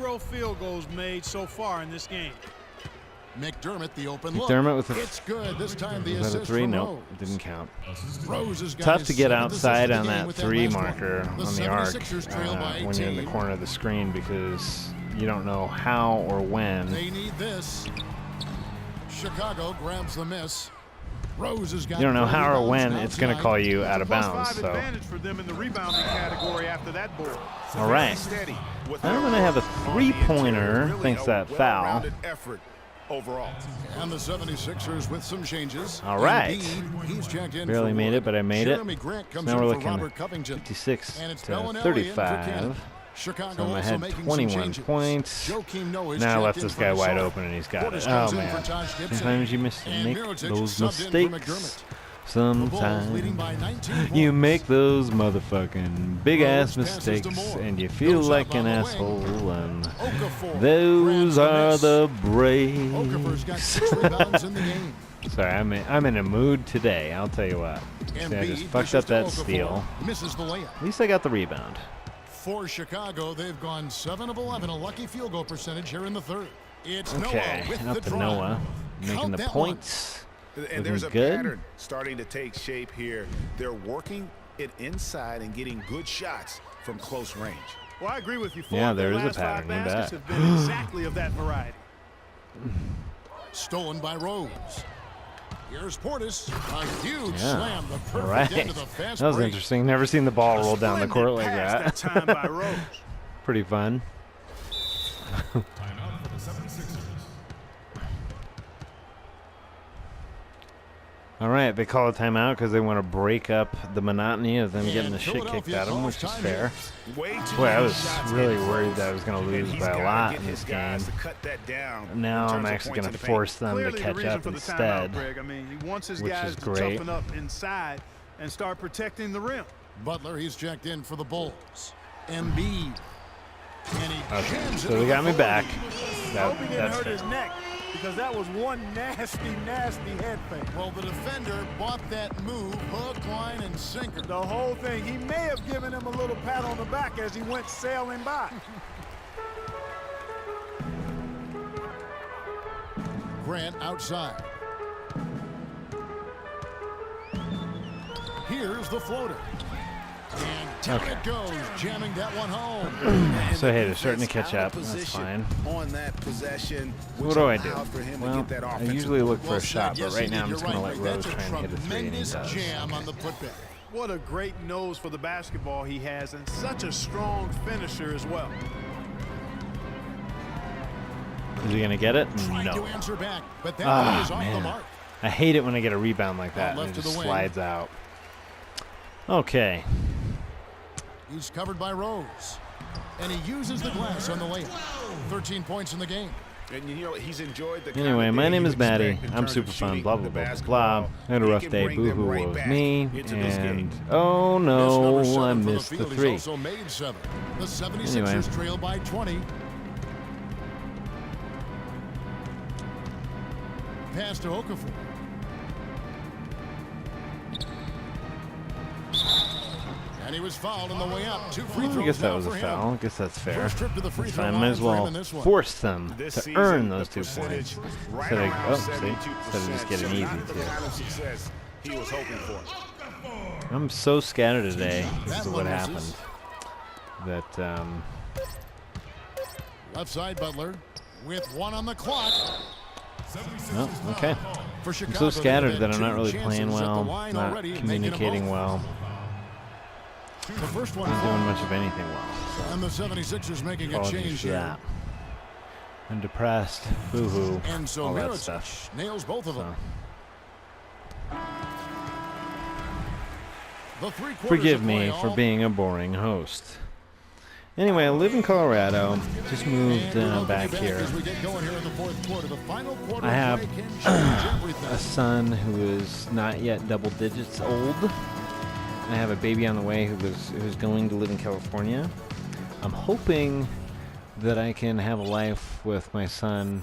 0 field goals made so far in this game. McDermott, the open look. McDermott with a, It's good. This time the was that a assist 3? from Nope, Rose. didn't count. Rose has got Tough his to get 7th outside assist of on the game that with 3 last one. marker The on the arc 76ers trail by when you're in the 18. corner of the screen because you don't know how or when. They need this. Chicago grabs the miss. Rose has got You don't know how or rebounds when now it's going to tonight. call you out of +5 bounds. So, advantage for them in the rebounding category after that board. all right. I'm going to have a 3-pointer. Thinks that foul. Effort overall. And the 76ers with some changes. All right. Embiid, he's checked in Barely for made Wood. it, but I made it. Jeremy Grant comes Now in we're for looking Robert Covington. 56 And it's to Bellinelli in for 35. Canada. Chicago So I'm also ahead making some 21 changes. points. Joakim Noah is Now I checked left in this for guy wide Gasol. open and he's got Portis it. comes Oh in for man. Josh Gibson. Sometimes you And make Mirotic those subbed in for mistakes. McDermott. The Bulls leading by Sometimes 19 you points. make those motherfucking big ass Rose passes to mistakes Moore. and you feel Goes like up an on the wing. asshole and Okafor those grabs are miss. the Okafor's got 6 breaks. rebounds in the game. Sorry, I'm in a mood today. I'll tell you what. See, I just Embiid fucked dishes up to that Okafor, steal. misses the layup. At least I got the rebound. For Chicago, they've gone 7 of 11, a lucky field goal percentage here in the third. It's Okay, Noah with up the to drive. Noah, making Count the that one. points. And there's a Looking good. pattern starting to take shape here. They're working it inside and getting good shots from close range. Well, I agree with you, Ford. Yeah, The there is a last 5 pattern, you baskets bet. have been exactly of that variety. Stolen by Rose. Here's Portis. A huge Yeah. slam. The perfect All right. end of the fast That was break. interesting. Never seen the ball roll down the Splendid court like pass that. that time by Rose. Pretty fun. All right, they call a timeout because they want to break up the monotony of them getting the shit kicked out of them, which is fair. Way too Boy, I many was shots really getting worried forced, that I was going to but lose he's by a gotta lot get in his this guys game. to cut that down Now in I'm terms of actually points going in to the paint. force them to Clearly the catch reason up for the timeout, instead. Greg. I mean, he wants his which guys is to great. toughen up inside and start protecting the rim. Butler, he's checked in for the Bulls. Embiid. And he Okay, jams it so they with got me authority. back. Hope he didn't That's hurt fair. his neck because that was one nasty, nasty head fake. Well, the defender bought that move, hook, line, and sinker. The whole thing. He may have given him a little pat on the back as he went sailing by. Grant outside. Here's the floater. And down Okay. it goes, jamming that one home. So hey, they're starting to catch up. That's fine. On that possession, What do I do? allowed for him to Well, get that I offensive usually look for Well a shot, said. but Yes, right he now did. I'm just You're going to right, let Greg. Rose That's try and hit a 3 and he tremendous does. jam on the putback. What a great nose for the basketball he has, and such a strong finisher as well. Is he going to get it? Trying to No. answer back, but that one Ah, is off the man. mark. I hate it when I get a rebound like that and left it to just the wing. slides out. Okay. He's covered by Rose. And he uses the glass on the layup. 13 points in the game. And you know he's enjoyed the Anyway, kind of my day name you is Maddie. expect in I'm terms super of fun. shooting Blah the blah blah blah basketball. blah. I had a He rough can day. bring them Boo-hoo right was back me. into this game. And oh Miss number no, 7 I from missed the field. He's 3. also made 7. The 76ers Anyway. trail by 20. Pass to Okafor. And he was fouled on the way up. 2 free Well, throws I guess that now was a for him. foul. I guess that's fair. First trip to the free That's throw fine. line Might as for him well in this one. force them This to season, earn the those 2 percentage points. right Instead of, around oh, see? 72%. Instead of just getting So easy not the too. kind of success he was hoping for. I'm so scattered today. This That is what one happened. misses. That Left side Butler with 1 on the clock. oh, okay. For I'm Chicago, so they've scattered had that I'm not 2 really chances playing at the well, line not already, making them communicating both. well, The first one not doing falls. much of anything well. And the 76ers making a Apologies change for here. that. I'm depressed. Boo-hoo. And so all that stuff. Mirotic nails both of them. So, The 3 quarters forgive of me play for all. being a boring host. Anyway, I live in Colorado. Just moved And we'll back be here. as we get going here in the 4th quarter. The final quarter I of have play can change everything. a son who is not yet double digits old. I have a baby on the way who's going to live in California. I'm hoping that I can have a life with my son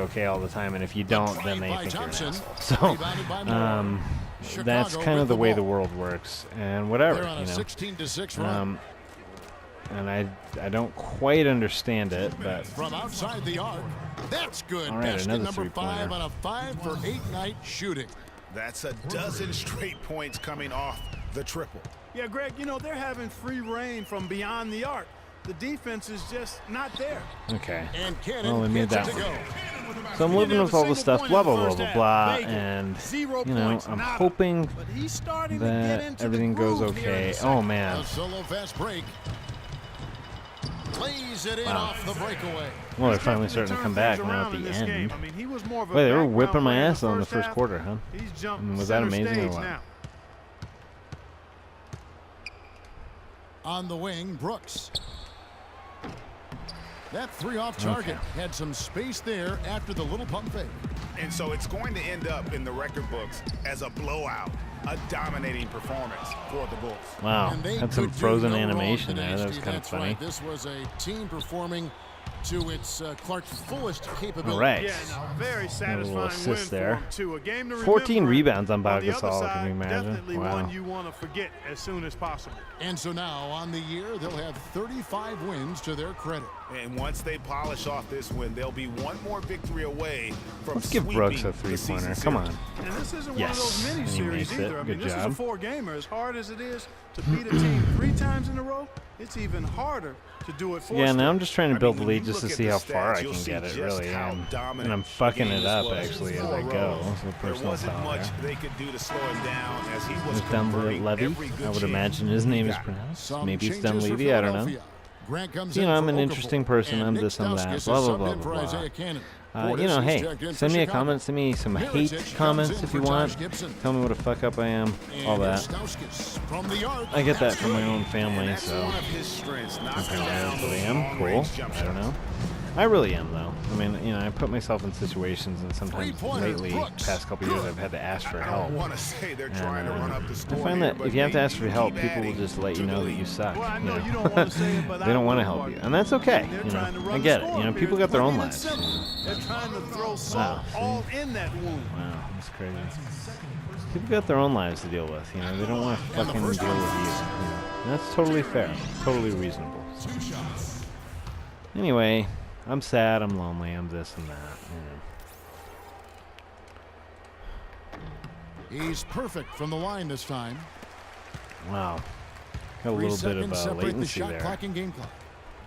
okay all the time, and if you don't, then they By think you're an Johnson. asshole. So, Rebounded by Moore. that's Chicago kind with of the the way ball. the world works, and whatever, They're on a you know. 16-6 run. and I don't quite understand it, but From outside the arc, that's good. All right, Basket another number 5 three-pointer. on a 5 for 8 night shooting. That's a dozen straight points coming off the triple. Yeah, Greg, you know, they're having free reign from beyond the arc. The defense is just not there. okay. And Cannon Well, we made gets that it to one. go. So I'm He living didn't with have a all the single stuff, point blah in the blah blah first blah half. blah, Vacant. and 0 you know points, I'm nada. hoping But he's starting to get that into everything the goes groove here in okay. the second. Oh man, A solo fast break. Plays it in Wow. off the breakaway. well they're He's finally definitely starting to turned come back things now at around in the this game. end. I mean, he was more of a Wait, they were background whipping my player in ass on the first half. quarter, huh? He's jumped Was that center amazing or stage what? now. On the wing, Brooks. That 3 off target had some space there after the little pump fake. And so it's going to end up in the record books as a blowout, a dominating performance for the Bulls. Wow, And they had some could do frozen no wrong animation today, there. That was Steve. kind of That's funny. right. This was a team performing to its Clark's fullest capability. All right. Yeah, no, very little satisfying win assist for there. him, too. A game to 14 remember. rebounds on On the Pau other Gasol, side, can you imagine? definitely Wow. one you want to forget as soon as possible. And so now on the year, they'll have 35 wins to their credit. And once they polish off this win, they'll be one more victory away from Let's give sweeping Brooks a the three-pointer. season Come on. series. And this isn't Yes, one of those and he mini-series makes it. either. I mean, Good this job. is a 4-gamer. As hard as it is to beat a team 3 times in a row, it's even harder to do it 4 Yeah, now straight. I'm just trying to I build mean, the when lead you just to look at see the how far stats, I you'll can see get it, just really. how And dominant I'm the fucking game it up, was actually, as for I go. Rose. So There personal wasn't foul much there. they could do to slow him down as he was There's converting Levy. every good I would chance imagine his name he is got. pronounced. Some Maybe it's changes for Dunleavy, I don't know. Philadelphia. Grant comes You in know, I'm for an Okafor, interesting person, and I'm Nick this, I'm that, Stauskas blah, is blah, subbed blah, in for blah, blah. Isaiah Cannon. You Portis know, is hey, checked in for send me a Chicago. comment, send me some hate Mirotic comments comes in if you for want. Josh Gibson. Tell me what a fuck up I am, all And that. Stauskas from the arc. I get that That's from my good. own And family, that's so one of his strengths, knocking I down really those am. Cool. long-range jump I don't shots. know. I really am, though. I mean, you know, I put myself in situations, and sometimes Three-pointer, lately, Brooks. past couple years, I've had to ask for I help. don't want to say they're And, trying to run up the I score find here, that but if you have to maybe ask for help, keep people will adding just let to you the know that lead. you suck. Well, I know you you don't want to say it, but They I don't want to will, help Mark. you, and that's okay. They're You trying to know, run I the get it. score You know, here. people got their own Plain and lives. simple. They're trying to throw salt see? all in that wound. Wow, that's crazy. People got their own lives to deal with. You know, they don't want to fucking deal with you. And that's totally fair, totally reasonable. Anyway, I'm sad, I'm lonely, I'm this and that. He's perfect from the line this time. Wow, got a 3 little bit of seconds separate the latency shot there. clock and game clock.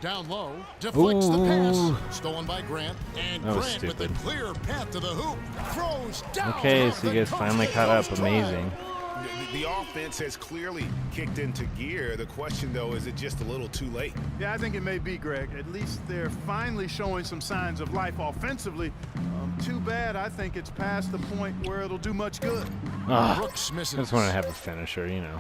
Down low, deflects the Ooh. pass. Stolen by Grant. And That was Grant with the stupid. clear path to the hoop. Throws down. Okay, off so you the guys finally coast caught up. coast drive. Amazing. The offense has clearly kicked into gear. The question, though, is it just a little too late? Yeah, I think it may be, Greg. At least they're finally showing some signs of life offensively. Too bad. I think it's past the point where it'll do much good. Ah, Brooks I misses. just want to have a finisher, you know.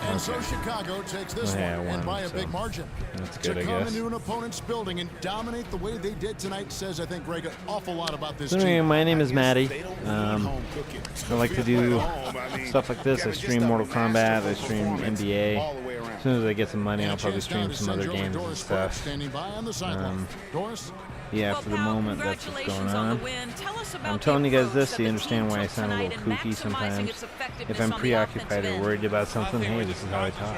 And so Chicago takes this Well, yeah, one, I and won, by a so big margin. that's good, to I come guess. into an opponent's building and dominate the way they did tonight says, I think, Greg, an awful lot about this So anyway, team. my name is Maddie. They don't need home cooking. I like to do At home, I mean, stuff like this. I Kevin, just stream a Mortal Kombat, I masterful stream performance NBA. all the way around. As soon as I get some money, And I'll a probably chance now stream to some send other you over games and Doris Burke, stuff. standing by on the sideline. Doris? Yeah, Well, for the Pal, moment, that's what's going congratulations on on. the win. Tell us about I'm the telling you guys approach this that so you the understand team why I took sound a tonight little and kooky maximizing sometimes. its effectiveness If I'm on the preoccupied offensive or end. worried about something, hey, this is how I talk.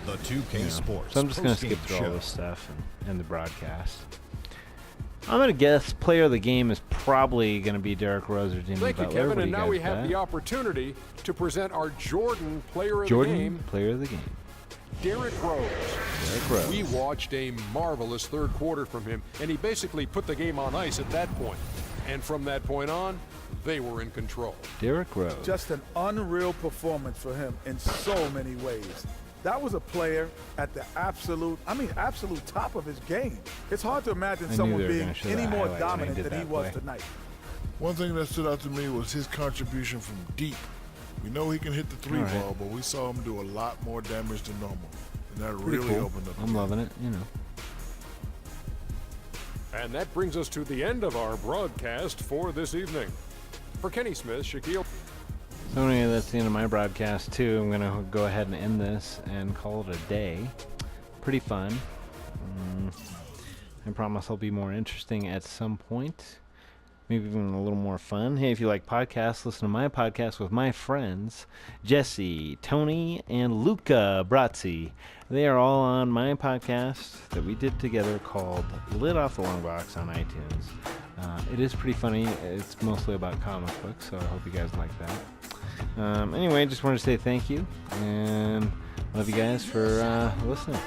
So, The 2K Sports. so I'm just going to skip through all this stuff and the broadcast. I'm going to guess player of the game is probably going to be Derrick Rose or Jimmy Thank you, Butler. Kevin. What do And you now guys we have got? the opportunity to present our Jordan Player of Jordan, the Game, player of the game. Derrick Rose. Derrick Rose. We watched a marvelous third quarter from him, and he basically put the game on ice at that point. And from that point on, they were in control. Derrick Rose. Just an unreal performance for him in so many ways. That was a player at the absolute top of his game. It's hard to imagine I knew someone they were being gonna show any that more highlight when I dominant did than he that was play. tonight. One thing that stood out to me was his contribution from deep. We know he can hit the three All right. ball, but we saw him do a lot more damage than normal. And that Pretty really cool. opened up. I'm loving it, you know. And that brings us to the end of our broadcast for this evening. For Kenny Smith, Shaquille. So anyway, that's the end of my broadcast too. I'm gonna go ahead and end this and call it a day. Pretty fun. I promise I'll be more interesting at some point. maybe even a little more fun. Hey, if you like podcasts, listen to my podcast with my friends, Jesse, Tony, and Luca Brazzi. They are all on my podcast that we did together called Lit Off the Long Box on iTunes. It is pretty funny. It's mostly about comic books, so I hope you guys like that. Anyway, just wanted to say thank you, and love you guys for listening.